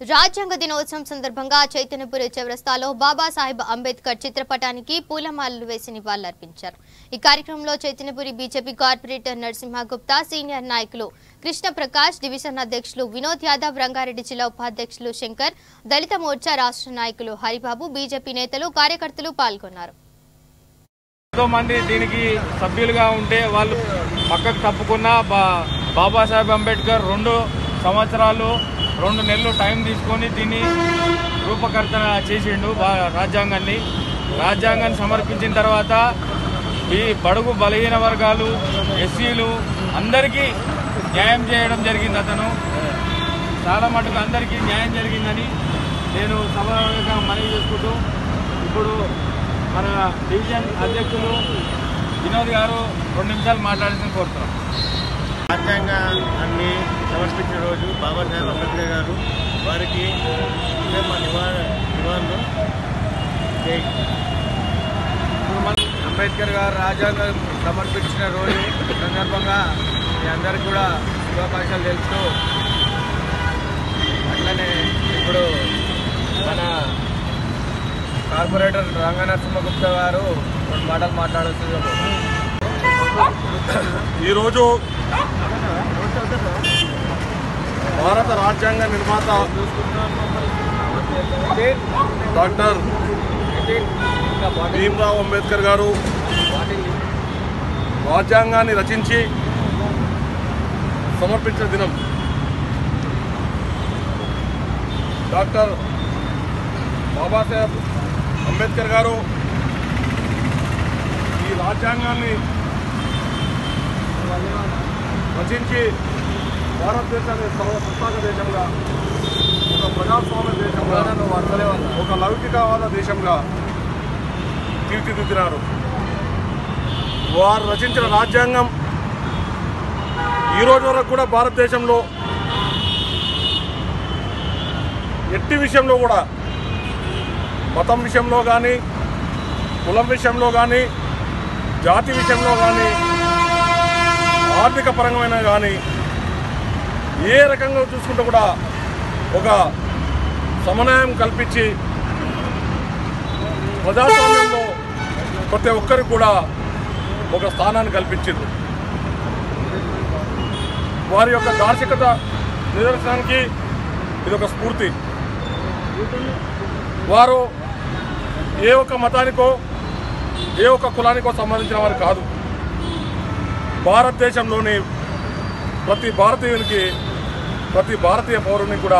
రాజ్యాంగ దినోత్సవం సందర్భంగా చైతన్యపురి చౌరస్తాలో బాబాసాహెబ్ అంబేద్కర్ చిత్రపటానికి పూలమాలలు వేసి నివాళులర్పించారు. ఈ కార్యక్రమంలో Chaitanyapuri BJP corporator Narasimha Gupta, senior నాయకులు కృష్ణ ప్రకాష్, డివిజన్ అధ్యక్షులు వినోద్ యాదవ్, రంగారెడ్డి జిల్లా ఉపాధ్యక్షులు శంకర్, దళిత మోర్చా రాష్ట్ర నాయకులు హరిబాబు, బీజేపీ నేతలు, కార్యకర్తలు పాల్గొన్నారు. మంది దీనికి సభ్యులుగా ఉంటే వాళ్ళు పక్కకు తప్పుకున్న బాబాసాహెబ్ అంబేద్కర్ 2 సంవత్సరాలు 2 నెలలు టైం తీసుకొని దీన్ని రూపకల్పన చేసిండు. రాజ్యాంగాన్ని సమర్పించిన తర్వాత ఈ బడుగు బలహీన వర్గాలు, ఎస్సీలు అందరికీ న్యాయం చేయడం జరిగింది. అతను చాలా మటుకు అందరికీ న్యాయం జరిగిందని నేను సభగా మనవి చేసుకుంటూ ఇప్పుడు మన డివిజన్ అధ్యక్షులు వినోద్ గారు 2 నిమిషాలు మాట్లాడాల్సింది కోరుతున్నాం. రాజ్యాంగాన్ని సమర్పించిన రోజు బాబాసాహెబ్ అంబేద్కర్ గారు వారికి మా నివాళులు. అంబేద్కర్ గారు రాజ్యాంగం సమర్పించిన రోజు సందర్భంగా మీ అందరికీ కూడా శుభాకాంక్షలు తెలుపుతూ అట్లనే ఇప్పుడు మన కార్పొరేటర్ నరసింహగుప్తా గారు 2 మాటలు మాట్లాడుతున్నారు. ఈరోజు భారత రాజ్యాంగ నిర్మాత డాక్టర్ భీమ్రావ్ అంబేద్కర్ గారు రాజ్యాంగాన్ని రచించి సమర్పించిన దినం. డాక్టర్ బాబాసాహెబ్ అంబేద్కర్ గారు ఈ రాజ్యాంగాన్ని రచించి భారతదేశాన్ని సర్వసత్తాక దేశంగా, ఒక ప్రజాస్వామ్య దేశంగా, ఒక లౌకికవాద దేశంగా తీర్చిదిద్దినారు. వారు రచించిన రాజ్యాంగం ఈరోజు వరకు కూడా భారతదేశంలో ఎట్టి విషయంలో కూడా మతం విషయంలో కానీ, కులం విషయంలో కానీ, జాతి విషయంలో కానీ, ఆర్థిక పరంగా కానీ ఏ రకంగా చూసుకుంటే కూడా ఒక సమన్వయం కల్పించి ప్రజాస్వామ్యంలో ప్రతి ఒక్కరికి కూడా ఒక స్థానాన్ని కల్పించింది. వారి యొక్క దార్శనికత నిదర్శనానికి ఇది ఒక స్ఫూర్తి. వారు ఏ ఒక్క మతానికో ఏ ఒక్క కులానికో సంబంధించిన వారు కాదు. భారతదేశంలోని ప్రతి భారతీయునికి, ప్రతి భారతీయ పౌరునికి కూడా